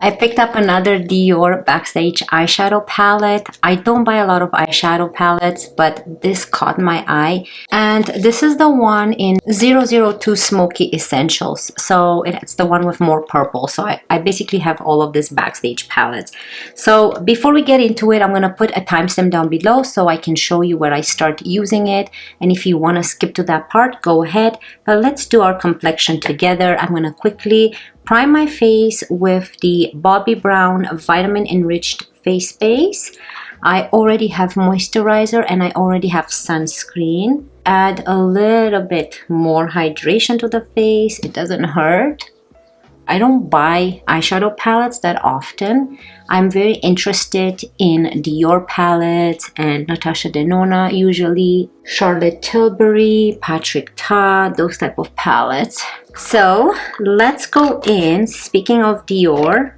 I picked up another Dior Backstage eyeshadow palette. I don't buy a lot of eyeshadow palettes, but this caught my eye. And this is the one in 002 Smoky Essentials. So it's the one with more purple. So I basically have all of this Backstage palettes. So before we get into it, I'm going to put a timestamp down below so I can show you where I start using it. And if you want to skip to that part, go ahead. But let's do our complexion together. I'm going to quickly prime my face with the Bobbi Brown Vitamin Enriched Face Base. I already have moisturizer and I already have sunscreen. Add a little bit more hydration to the face. It doesn't hurt. I don't buy eyeshadow palettes that often. I'm very interested in Dior palettes and Natasha Denona usually, Charlotte Tilbury, Patrick Ta, those type of palettes. So let's go in, speaking of Dior,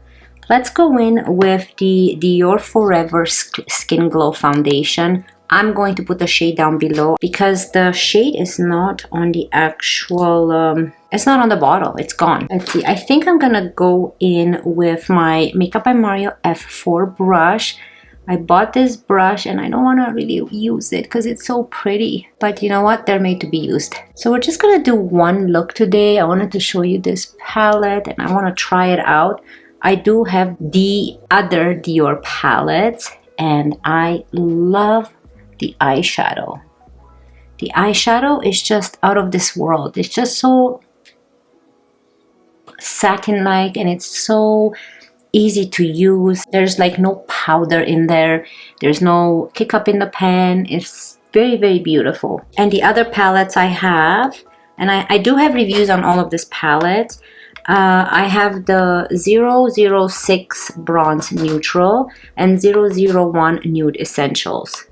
let's go in with the Dior Forever Skin Glow Foundation. I'm going to put the shade down below because the shade is not on the actual, it's not on the bottle, it's gone. Let's see, I think I'm gonna go in with my Makeup by Mario F4 brush. I bought this brush and I don't wanna really use it because it's so pretty. But you know what, they're made to be used. So we're just gonna do one look today. I wanted to show you this palette and I wanna try it out. I do have the other Dior palettes and I love the eyeshadow. The eyeshadow is just out of this world. It's just so satin-like and it's so easy to use. There's like no powder in there. There's no kick up in the pan. It's very, very beautiful. And the other palettes I have, and I do have reviews on all of this palette. I have the 006 Bronze Neutral and 001 Nude Essentials.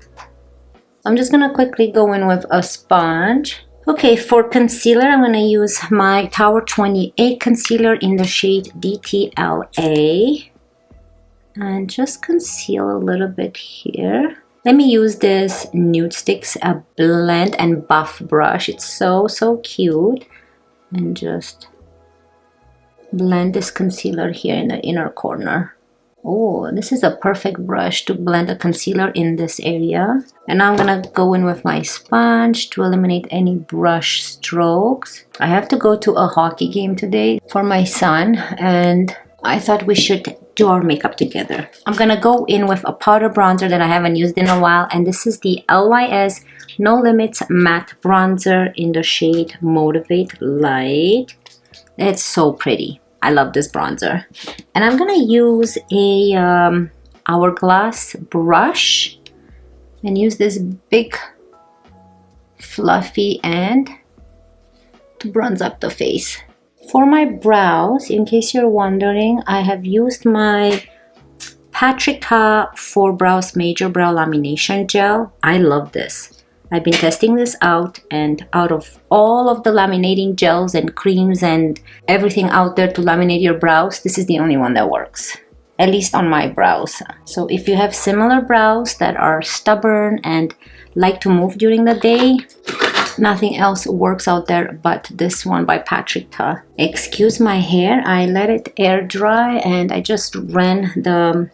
I'm just going to quickly go in with a sponge. Okay, for concealer, I'm going to use my Tower 28 concealer in the shade Dtla. And just conceal a little bit here. Let me use this Nude Sticks Blend and Buff brush. It's so, so cute. And just blend this concealer here in the inner corner. Oh, this is a perfect brush to blend a concealer in this area. And now I'm gonna go in with my sponge to eliminate any brush strokes. I have to go to a hockey game today for my son and I thought we should do our makeup together. I'm gonna go in with a powder bronzer that I haven't used in a while, and this is the LYS No Limits Matte Bronzer in the shade Motivate Light. It's so pretty. I love this bronzer. And I'm gonna use a hourglass brush and use this big fluffy end to bronze up the face. For my brows, in case you're wondering, I have used my Patrick Ta 4 Brows Major Brow Lamination Gel. I love this. I've been testing this out, and out of all of the laminating gels and creams and everything out there to laminate your brows, this is the only one that works, at least on my brows. So if you have similar brows that are stubborn and like to move during the day, nothing else works out there but this one by Patrick Ta. Excuse my hair, I let it air dry and I just ran the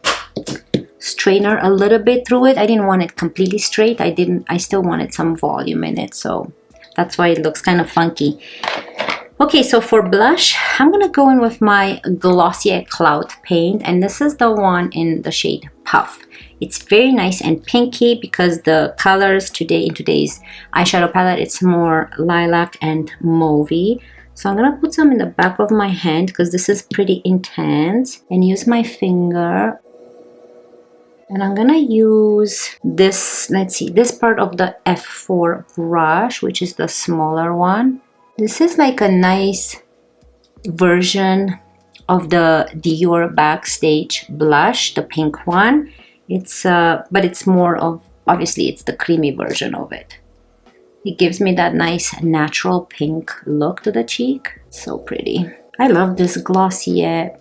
straightener a little bit through it. I didn't want it completely straight. I still wanted some volume in it, so that's why it looks kind of funky. Okay, so for blush, I'm gonna go in with my Glossier Cloud paint, and this is the one in the shade Puff. It's very nice and pinky because the colors in today's eyeshadow palette, it's more lilac and mauvey. So I'm gonna put some in the back of my hand because this is pretty intense, and use my finger. And I'm gonna use this, let's see, this part of the F4 brush, which is the smaller one. This is like a nice version of the Dior Backstage blush, the pink one. It's but it's more of, obviously it's the creamy version of it. It gives me that nice natural pink look to the cheek. So pretty. I love this Glossier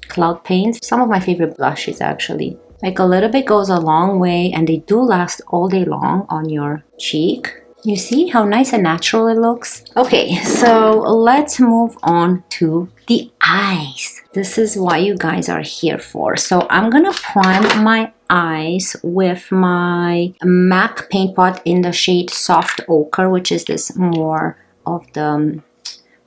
Cloud paint. Some of my favorite blushes actually. Like a little bit goes a long way, and they do last all day long on your cheek. You see how nice and natural it looks? Okay, so let's move on to the eyes. This is what you guys are here for. So I'm gonna prime my eyes with my MAC paint pot in the shade Soft Ochre, which is this more of the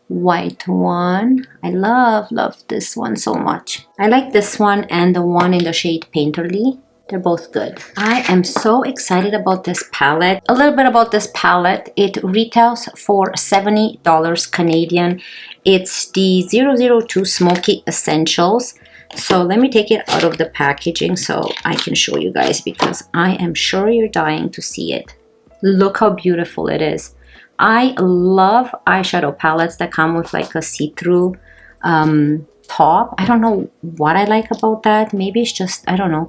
white one. I love this one so much. I like this one and the one in the shade Painterly. They're both good. I am so excited about this palette. A little bit about this palette. It retails for $70 Canadian. It's the 002 Smoky Essentials. So let me take it out of the packaging so I can show you guys, because I am sure you're dying to see it. Look how beautiful it is. I love eyeshadow palettes that come with like a see-through top. I don't know what I like about that. Maybe it's just, I don't know.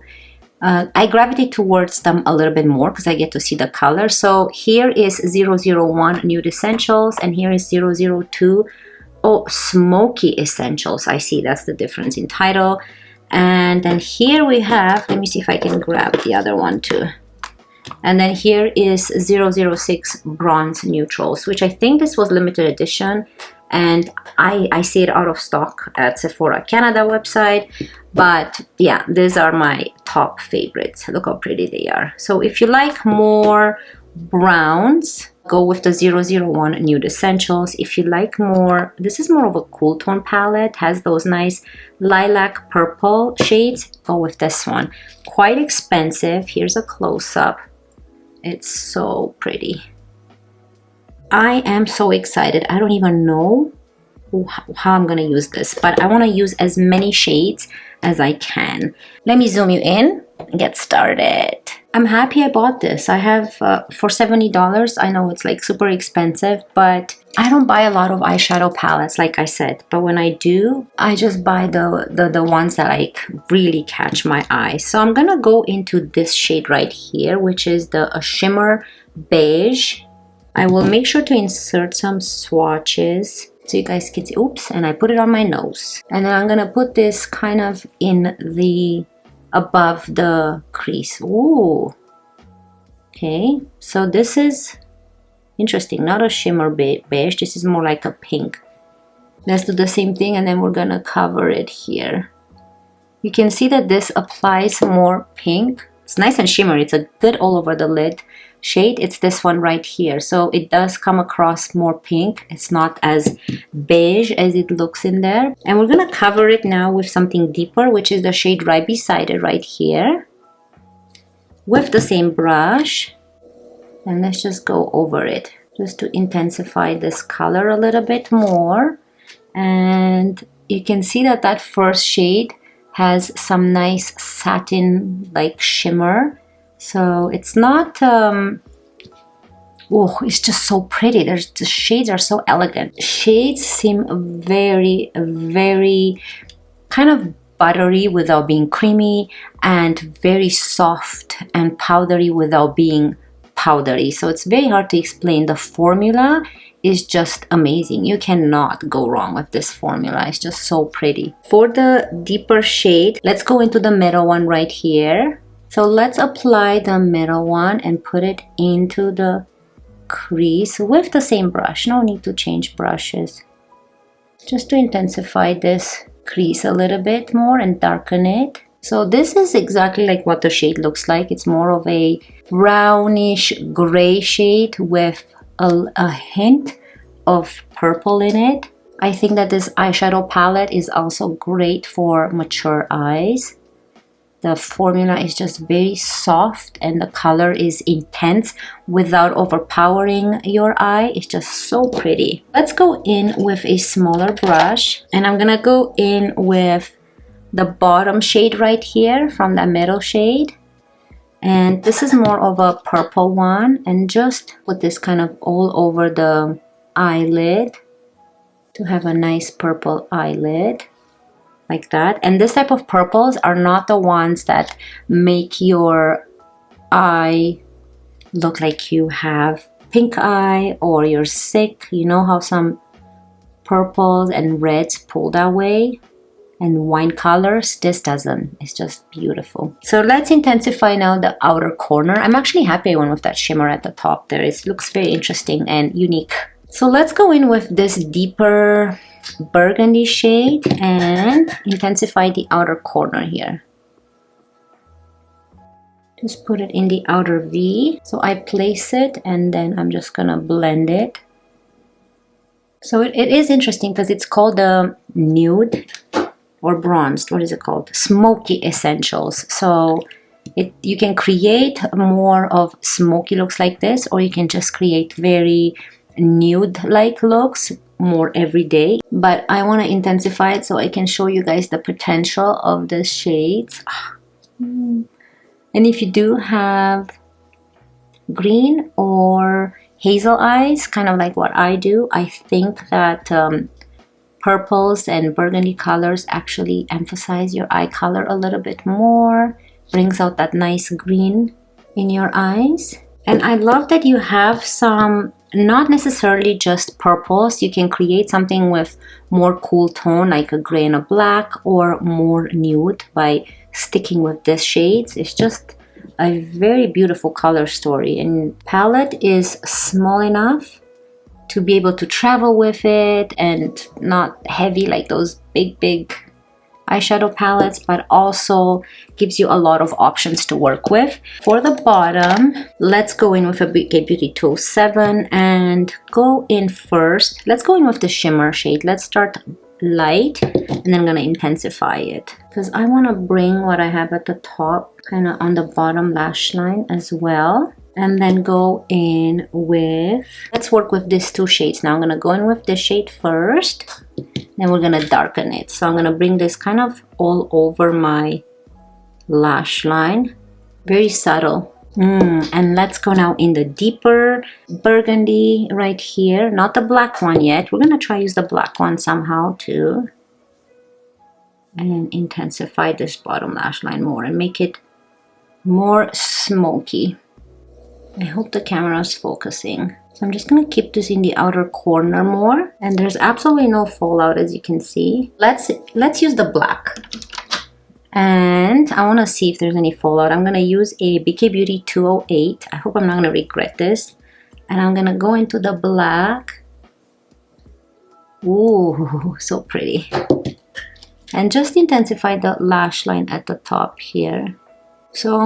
I gravitate towards them a little bit more because I get to see the color. So here is 001 Nude Essentials, and here is 002 Smoky Essentials. I see that's the difference in title. And then here we have, let me see if I can grab the other one too. And then here is 006 Bronze Neutrals, which I think this was limited edition. And I see it out of stock at Sephora Canada website. But yeah, these are my top favorites. Look how pretty they are. So if you like more browns, go with the 001 Nude Essentials. If you like more, this is more of a cool tone palette, has those nice lilac purple shades, go with this one. Quite expensive. Here's a close-up. It's so pretty. I am so excited. I don't even know how I'm gonna use this, but I want to use as many shades as I can. Let me zoom you in and get started. I'm happy I bought this. I have for $70. I know it's like super expensive, but I don't buy a lot of eyeshadow palettes, like I said. But when I do, I just buy the ones that like really catch my eye. So I'm gonna go into this shade right here, which is the shimmer beige. I will make sure to insert some swatches so you guys can see. Oops, and I put it on my nose. And then I'm gonna put this kind of in the above the crease. Ooh. Okay, so this is interesting. Not a shimmer beige. This is more like a pink. Let's do the same thing, and then we're gonna cover it here. You can see that this applies more pink. It's nice and shimmery. It's a good all over the lid shade. It's this one right here. So it does come across more pink. It's not as beige as it looks in there. And we're gonna cover it now with something deeper, which is the shade right beside it right here, with the same brush. And let's just go over it just to intensify this color a little bit more. And you can see that that first shade has some nice satin like shimmer. So it's not, oh, it's just so pretty. The shades are so elegant. Shades seem very, very kind of buttery without being creamy, and very soft and powdery without being powdery. So it's very hard to explain. The formula is just amazing. You cannot go wrong with this formula. It's just so pretty. For the deeper shade, let's go into the middle one right here. So let's apply the middle one and put it into the crease with the same brush. No need to change brushes. Just to intensify this crease a little bit more and darken it. So this is exactly like what the shade looks like. It's more of a brownish gray shade with a hint of purple in it. I think that this eyeshadow palette is also great for mature eyes. The formula is just very soft and the color is intense without overpowering your eye. It's just so pretty. Let's go in with a smaller brush, and I'm gonna go in with the bottom shade right here from the middle shade. And this is more of a purple one, and just put this kind of all over the eyelid to have a nice purple eyelid. Like that. And this type of purples are not the ones that make your eye look like you have pink eye or you're sick. You know how some purples and reds pull that way? and wine colors. This doesn't. It's just beautiful. So let's intensify now the outer corner. I'm actually happy I went with that shimmer at the top there. It looks very interesting and unique. So let's go in with this deeper burgundy shade and intensify the outer corner here. Just put it in the outer V. So I place it and then I'm just gonna blend it. So it is interesting because it's called the nude or bronzed. What is it called? Smoky Essentials. So you can create more of smoky looks like this, or you can just create very nude-like looks more every day. But I want to intensify it so I can show you guys the potential of the shades. And if you do have green or hazel eyes, kind of like what I do, I think that purples and burgundy colors actually emphasize your eye color a little bit more, brings out that nice green in your eyes. And I love that you have some, not necessarily just purples. You can create something with more cool tone like a gray and a black, or more nude by sticking with these shades. It's just a very beautiful color story, and palette is small enough to be able to travel with it and not heavy like those big eyeshadow palettes, but also gives you a lot of options to work with. For the bottom, let's go in with a Beauty 207 and go in first. Let's go in with the shimmer shade. Let's start light and then I'm gonna intensify it because I want to bring what I have at the top kind of on the bottom lash line as well, and then go in with, let's work with these two shades. Now I'm gonna go in with this shade first, then we're gonna darken it. So I'm gonna bring this kind of all over my lash line, very subtle. And let's go now in the deeper burgundy right here, not the black one yet. We're gonna try use the black one somehow too, and intensify this bottom lash line more and make it more smoky. I hope the camera is focusing. So I'm just gonna keep this in the outer corner more, and there's absolutely no fallout as you can see. Let's use the black. And I want to see if there's any fallout. I'm going to use a BK Beauty 208. I hope I'm not going to regret this. And I'm going to go into the black. Ooh, so pretty. And just intensify the lash line at the top here. So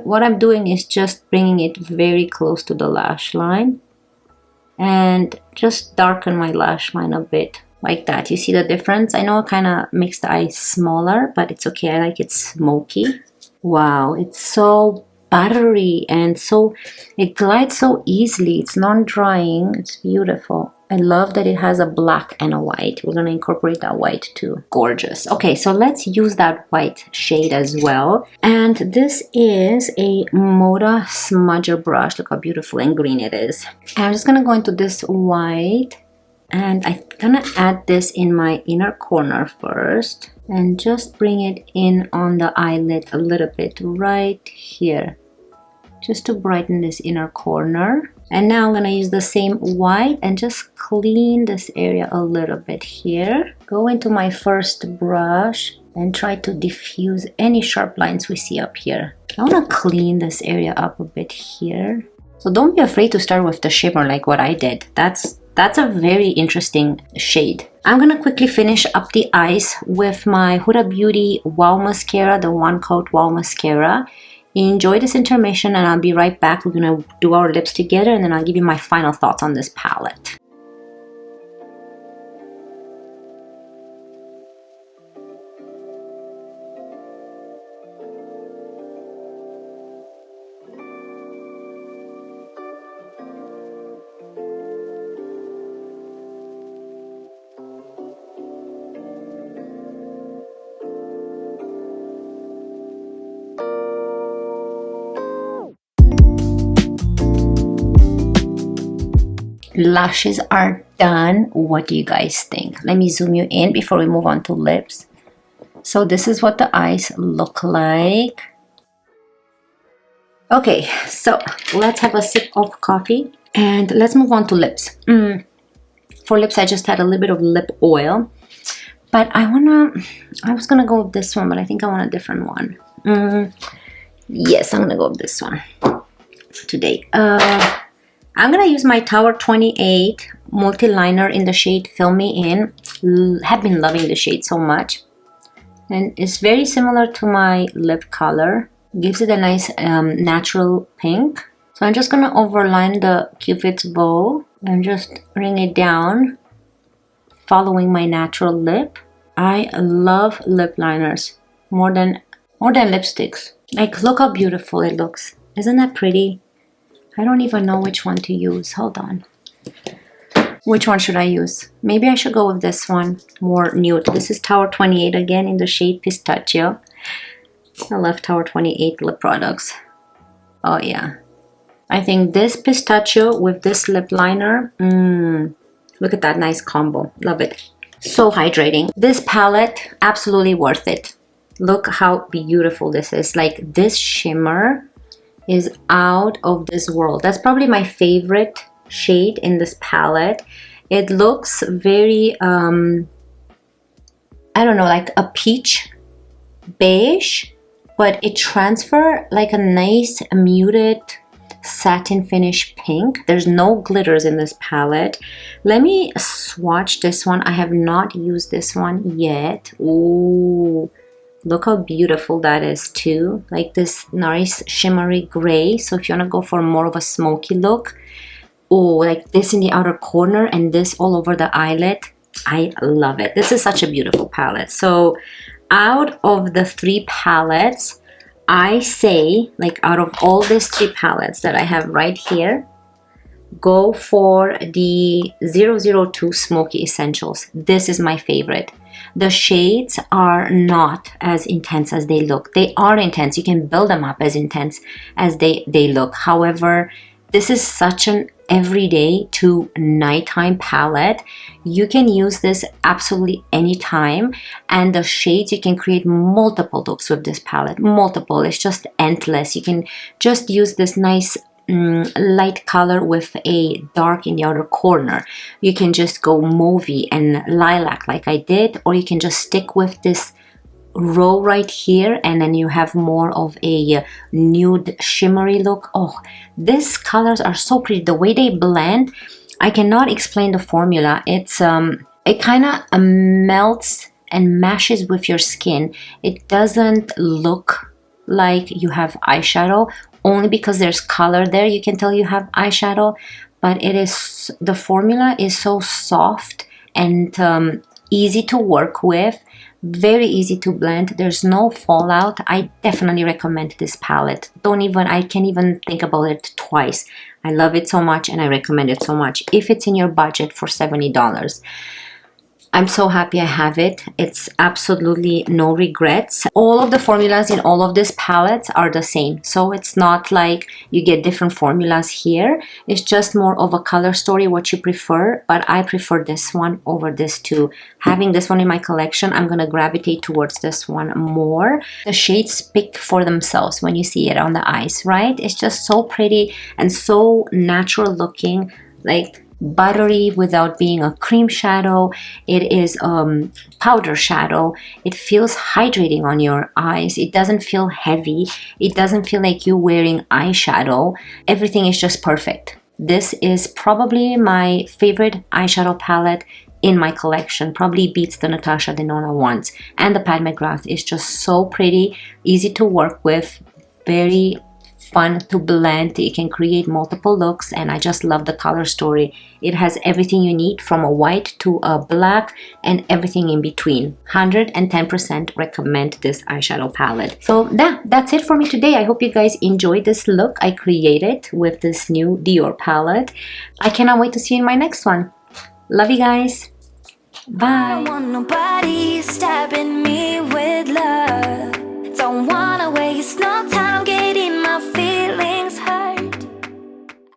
what I'm doing is just bringing it very close to the lash line. And just darken my lash line a bit. Like that. You see the difference? I know it kind of makes the eye smaller, but it's okay. I like it smoky. Wow, it's so buttery and so it glides so easily. It's non-drying. It's beautiful. I love that it has a black and a white. We're going to incorporate that white too. Gorgeous. Okay, so let's use that white shade as well. And this is a Moda smudger brush. Look how beautiful and green it is. I'm just going to go into this white. And I'm gonna add this in my inner corner first and just bring it in on the eyelid a little bit right here, just to brighten this inner corner. And now I'm gonna use the same white and just clean this area a little bit here. Go into my first brush and try to diffuse any sharp lines we see up here. I wanna clean this area up a bit here. So don't be afraid to start with the shimmer like what I did. That's a very interesting shade. I'm gonna quickly finish up the eyes with my Huda Beauty Wow Mascara, the One Coat Wow Mascara. Enjoy this intermission and I'll be right back. We're gonna do our lips together and then I'll give you my final thoughts on this palette. Lashes are done. What do you guys think? Let me zoom you in before we move on to lips. So this is what the eyes look like. Okay, so let's have a sip of coffee and let's move on to lips. For lips, I just had a little bit of lip oil. But I was gonna go with this one, but I think I want a different one. Yes, I'm gonna go with this one today. I'm gonna use my Tower 28 multi-liner in the shade Fill Me In. Have been loving the shade so much. And it's very similar to my lip color. Gives it a nice natural pink. So I'm just gonna overline the Cupid's bow and just bring it down, following my natural lip. I love lip liners more than lipsticks. Like, look how beautiful it looks. Isn't that pretty? I don't even know which one to use. Hold on. Which one should I use? Maybe I should go with this one, more nude. This is Tower 28 again in the shade Pistachio. I love Tower 28 lip products. Oh yeah. I think this Pistachio with this lip liner, look at that nice combo. Love it. So hydrating. This palette, absolutely worth it. Look how beautiful this is. Like, this shimmer is out of this world. That's probably my favorite shade in this palette. It looks very I don't know, like a peach beige, but it transfer like a nice muted satin finish pink. There's no glitters in this palette. Let me swatch this one. I have not used this one yet. Ooh, look how beautiful that is too. Like this nice shimmery gray. So if you want to go for more of a smoky look, oh, like this in the outer corner and this all over the eyelid, I love it. This is such a beautiful palette. So out of the 3 palettes, I say, like, out of all these 3 palettes that I have right here, go for the 002 Smoky Essentials. This is my favorite. The shades are not as intense as they look. They are intense. You can build them up as intense as they look. However, this is such an everyday to nighttime palette. You can use this absolutely anytime, and the shades, you can create multiple looks with this palette. Multiple. It's just endless. You can just use this nice light color with a dark in the outer corner. You can just go mauvey and lilac like I did, or you can just stick with this row right here, and then you have more of a nude shimmery look. Oh, these colors are so pretty. The way they blend, I cannot explain the formula. It's it kind of melts and mashes with your skin. It doesn't look like you have eyeshadow. Only because there's color there, you can tell you have eyeshadow, but it is, the formula is so soft and easy to work with. Very easy to blend. There's no fallout. I definitely recommend this palette. I can't even think about it twice. I love it so much and I recommend it so much. If it's in your budget for $70. I'm so happy I have it. It's absolutely no regrets. All of the formulas in all of these palettes are the same. So it's not like you get different formulas here. It's just more of a color story, what you prefer. But I prefer this one over this two. Having this one in my collection, I'm going to gravitate towards this one more. The shades speak for themselves when you see it on the eyes, right? It's just so pretty and so natural looking. Like, buttery without being a cream shadow. It is powder shadow. It feels hydrating on your eyes. It doesn't feel heavy. It doesn't feel like you're wearing eyeshadow. Everything is just perfect. This is probably my favorite eyeshadow palette in my collection. Probably beats the Natasha Denona ones. And the Pat McGrath is just so pretty, easy to work with, very fun to blend. You can create multiple looks, and I just love the color story. It has everything you need, from a white to a black and everything in between. 110% recommend this eyeshadow palette. So that's it for me today. I hope you guys enjoyed this look I created with this new Dior palette. I cannot wait to see you in my next one. Love you guys. Bye. I don't want nobody stabbing me with